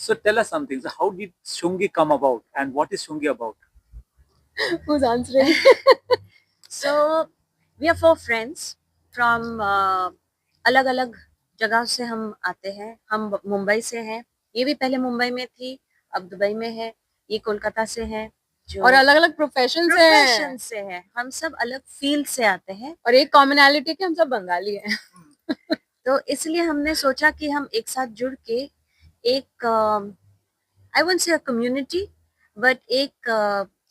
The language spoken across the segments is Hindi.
So tell us something. So how did Shungi come about, and what is Shungi about? Who's answering? So we are four friends from अलग अलग जगह से हम आते हैं. हम मुंबई से हैं. ये भी पहले मुंबई में थी, अब दुबई में है. ये कोलकाता से है. और अलग अलग प्रोफेशन से प्रोफेशन से है. हम सब अलग फील्ड से आते हैं. और एक कॉमनैलिटी कि हम सब बंगाली हैं. तो इसलिए हमने सोचा कि हम एक साथ जुड़ के एक I won't say a community, but एक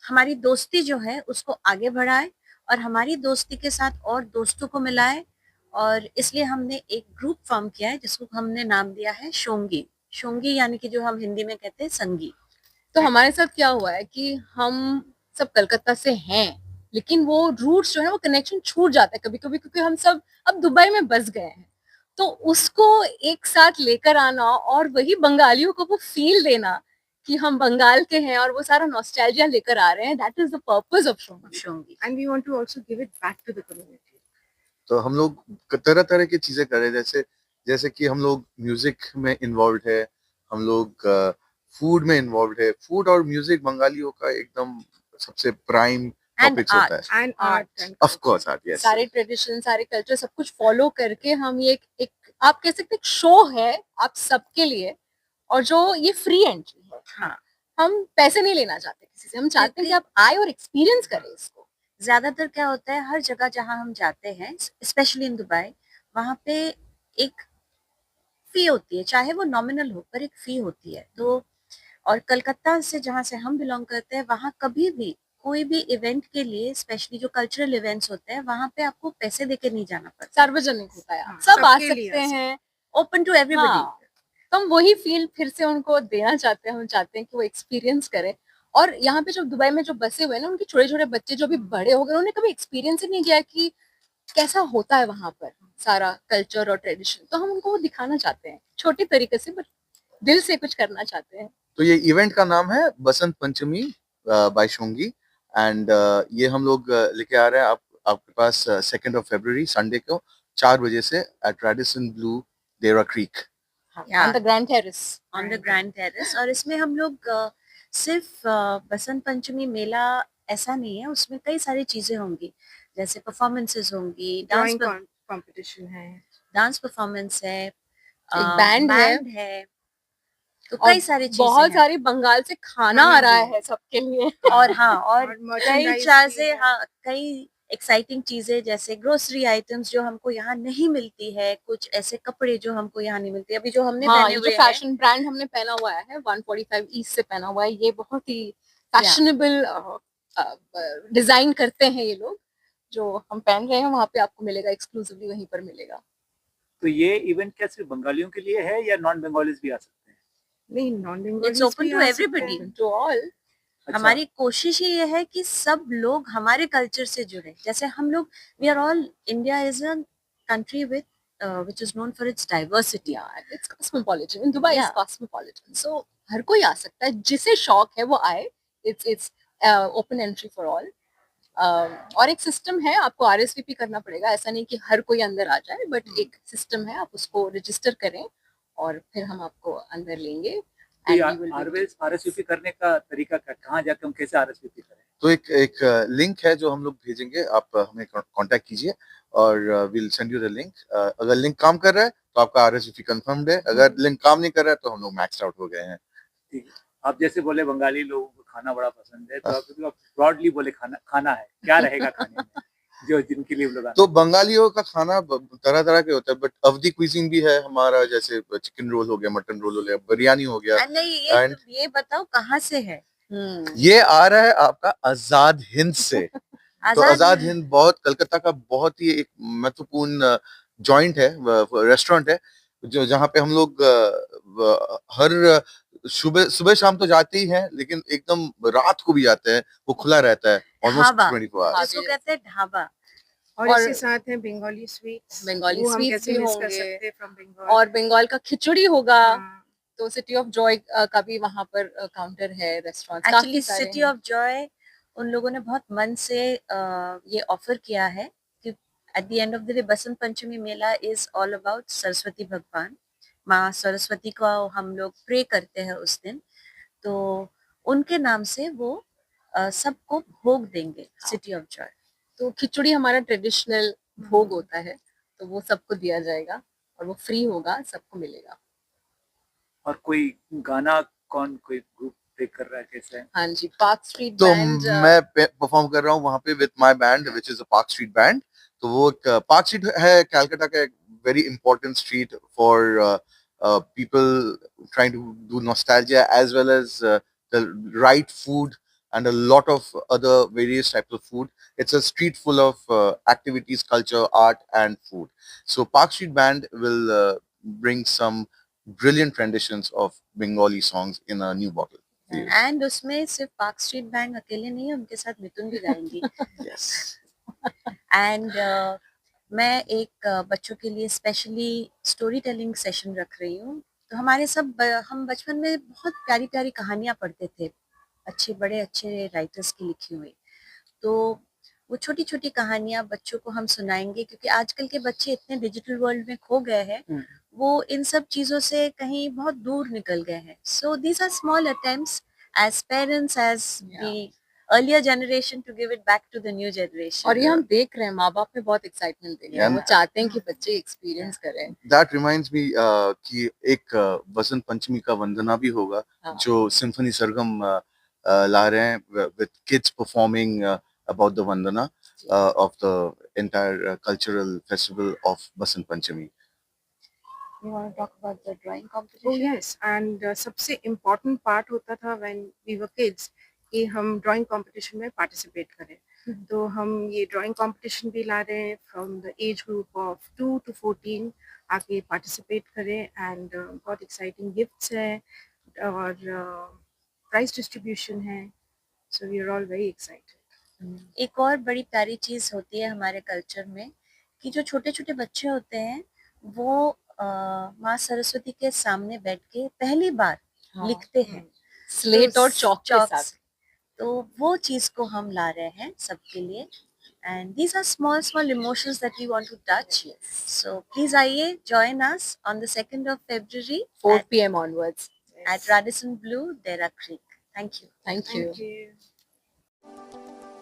हमारी दोस्ती जो है उसको आगे बढ़ाए और हमारी दोस्ती के साथ और दोस्तों को मिलाए. और इसलिए हमने एक ग्रुप फॉर्म किया है जिसको हमने नाम दिया है शोंगी. शोंगी यानी कि जो हम हिंदी में कहते हैं संगी. तो हमारे साथ क्या हुआ है कि हम सब कलकत्ता से हैं, लेकिन वो रूट्स जो है वो कनेक्शन छूट जाता है कभी कभी, क्योंकि हम सब अब दुबई में बस गए हैं. तो उसको एक साथ लेकर आना और वही बंगालियों को वो फील देना कि हम बंगाल के हैं और वो सारा नॉस्टैल्जिया लेकर आ रहे हैं, that is the purpose of शोंगी. And we want to also give it back to the community. तो हम लोग तरह तरह की चीजें कर रहे हैं, जैसे जैसे कि हम लोग म्यूजिक में इन्वॉल्व है, हम लोग फूड में इन्वॉल्व है. फूड और म्यूजिक बंगालियों का एकदम सबसे प्राइम टॉपिक होता है. And art, of course art, yes. सारे ट्रेडिशन, सारे कल्चर, सब कुछ फॉलो करके हम ये एक आप कह सकते हैं शो है आप सबके लिए, और जो ये फ्री एंट्री है. हाँ. हम पैसे नहीं लेना चाहते किसी से, हम चाहते हैं कि आप आए और एक्सपीरियंस करें इसको. ज्यादातर क्या होता है, हर जगह जहां हम जाते हैं, स्पेशली इन दुबई, वहां पे एक फी होती है, चाहे वो नॉमिनल हो पर एक फी होती है. तो और कलकत्ता से जहाँ से हम बिलोंग करते हैं, वहाँ कभी भी कोई भी इवेंट के लिए, स्पेशली जो कल्चरल इवेंट्स होते हैं, वहाँ पे आपको पैसे देके नहीं जाना पड़ता. सार्वजनिक होता है, सब आ सबके लिए सकते हैं, ओपन टू एवरीबॉडी. तो हम वही फील फिर से उनको देना चाहते हैं. हम चाहते हैं कि वो एक्सपीरियंस करें. और यहाँ पे जो दुबई में जो बसे हुए हैं ना, उनके छोटे छोटे बच्चे जो भी बड़े हो गए, उन्होंने कभी एक्सपीरियंस ही नहीं किया कि कैसा होता है वहां पर सारा कल्चर और ट्रेडिशन. तो हम उनको वो दिखाना चाहते हैं छोटे तरीके से, बट दिल से कुछ करना चाहते हैं. तो ये इवेंट का नाम है बसंत पंचमी बाय शोंगी. एंड ये हम लोग लेके आ रहे हैं आपके पास 2 फरवरी संडे को 4 बजे से एट रेडिसन ब्लू देरा creek on the grand terrace. On the grand terrace. और इसमें हम लोग सिर्फ बसंत पंचमी मेला ऐसा नहीं है, उसमें कई सारी चीजें होंगी, जैसे परफॉर्मेंसेस होंगी, ड्राइंग कंपटीशन है, डांस परफॉर्मेंस है, एक बैंड है. तो कई सारी चीजें बहुत हैं. सारी बंगाल से खाना आ रहा है सबके लिए. और हाँ, और कई merchandise चीजें, भी है. हाँ, कई एक्साइटिंग चीजें, जैसे ग्रोसरी आइटम्स जो हमको यहाँ नहीं मिलती है, कुछ ऐसे कपड़े जो हमको यहाँ नहीं मिलते. अभी जो हमने हाँ, पहने ये हुए जो फैशन ब्रांड हमने पहना हुआ है 145 ईस्ट से पहना हुआ है, ये बहुत ही फैशनेबल डिजाइन करते हैं ये लोग. जो हम पहन रहे हैं वहाँ पे आपको मिलेगा, एक्सक्लूसिवली वहीं पर मिलेगा. तो ये इवेंट क्या सिर्फ बंगालियों के लिए है या नॉन बंगालीज भी आ सकते हैं? नहीं, non Bengali it's open to everybody. To all. अच्छा. हमारी कोशिश ही ये है कि सब लोग हमारे कल्चर से जुड़े. जैसे हम लोग, we are all, India is a country with which is known for its diversity. It's cosmopolitan. In Dubai, Yeah. it's cosmopolitan. So हर कोई आ सकता है, जिसे शौक है वो आए. It's open entry for all. और एक सिस्टम है, आपको RSVP करना पड़ेगा. ऐसा नहीं कि हर कोई अंदर आ जाए, बट एक सिस्टम है, आप उसको रजिस्टर करें और फिर हम आपको अंदर लेंगे. तो RSVP करने का तरीका क्या, कहाँ जाकर हम कैसे RSVP करें? तो एक लिंक है जो हम लोग भेजेंगे, आप हमें कांटेक्ट कीजिए और will send you the link. अगर लिंक काम कर रहा है तो आपका RSVP कंफर्म्ड है, अगर लिंक काम नहीं कर रहा है तो हम लोग मैक्स्ड आउट हो गए हैं. ठीक है. आप जैसे बोले बंगाली लोगों को खाना बड़ा पसंद है, तो आप ब्रॉडली बोले खाना है, क्या रहेगा खाने में जो जिनके लिए लोग. तो बंगालियों का खाना तरह तरह के होता है, बट अवधी क्विजीन भी है हमारा, जैसे चिकन रोल हो गया, मटन रोल हो गया, बिरयानी हो गया. नहीं, ये बताओ कहाँ से है? ये आ रहा है आपका आजाद हिंद से. तो आजाद हिंद बहुत कलकत्ता का बहुत ही एक महत्वपूर्ण जॉइंट है, रेस्टोरेंट है, जो जहाँ पे हम लोग हर सुबह शाम तो जाते ही हैं, लेकिन एकदम रात को भी जाते हैं. वो खुला रहता है ऑलमोस्ट 24 आवर्स. जिसको कहते हैं ढाबा. और इसके साथ है बंगाली स्वीट्स. बंगाली स्वीट्स भी होंगे फ्रॉम बंगाल. और बंगाल का खिचड़ी होगा. तो सिटी ऑफ जॉय का भी वहाँ पर काउंटर है, restaurant. Actually city of Joy उन लोगों ने बहुत मन से ये ऑफर किया है कि at the end of the day Basant Panchami Mela is all about Saraswati भगवान. माँ सरस्वती को हम लोग प्रे करते हैं उस दिन, तो उनके नाम से वो सबको भोग देंगे सिटी ऑफ जॉय। तो खिचड़ी हमारा ट्रेडिशनल भोग होता है, तो वो सबको दिया जाएगा और वो फ्री होगा, सबको मिलेगा। और कोई गाना कौन कोई ग्रुप पे कर रहा है, कैसे है? हाँ जी, पार्क स्ट्रीट तो बैंड। मैं परफॉर्म कर रहा हूँ वहां पे with my band which is a park street band. तो वो पार्क स्ट्रीट है कलकत्ता का एक very important street for people trying to do nostalgia as well as the right food and a lot of other various types of food. It's a street full of activities, culture, art, and food. So Park Street Band will bring some brilliant renditions of Bengali songs in a new bottle. And उसमें सिर्फ पार्क स्ट्रीट बैंड अकेले नहीं है, उनके साथ मिथुन भी गाएंगी। Yes. एंड मैं एक बच्चों के लिए स्पेशली स्टोरी टेलिंग सेशन रख रही हूँ। तो हमारे हम बचपन में बहुत प्यारी प्यारी कहानियां पढ़ते थे, बड़े अच्छे राइटर्स की लिखी हुई। तो वो छोटी छोटी कहानियां बच्चों को हम सुनाएंगे, क्योंकि आजकल के बच्चे इतने डिजिटल वर्ल्ड में खो गए हैं, वो इन सब चीजों से कहीं बहुत दूर निकल गए हैं। So these are small attempts as parents, as the earlier generation, to give it back to the new generation. और ये हम देख रहे हैं, माँ बाप में बहुत एक्साइटमेंट देख रहे हैं, वो चाहते हैं कि बच्चे एक्सपीरियंस करें। That reminds me कि एक बसंत पंचमी का वंदना भी होगा जो सिम्फनी सरगम ला रहे हैं with kids performing about the vandana of the entire cultural festival of Basant Panchami. You want to talk about the drawing Oh competition? yes, and सबसे important part होता था when we were kids कि हम drawing competition में participate करें। तो हम ये drawing competition भी ला रहे हैं from the age group of 2 to 14 आके participate करें, and बहुत exciting gifts हैं और prize distribution है, so we are all very excited. एक और बड़ी प्यारी चीज होती है हमारे कल्चर में कि जो छोटे छोटे बच्चे होते हैं वो माँ सरस्वती के सामने बैठ के पहली बार लिखते हैं स्लेट और चौक के चॉक साथ। से। तो वो चीज को हम ला रहे हैं सबके लिए, and these are small small emotions that we want to touch. So please आइए, join us on the 2nd of February 4 PM onwards at Radisson Blu, Dera Creek. Thank you. Thank you. Thank you.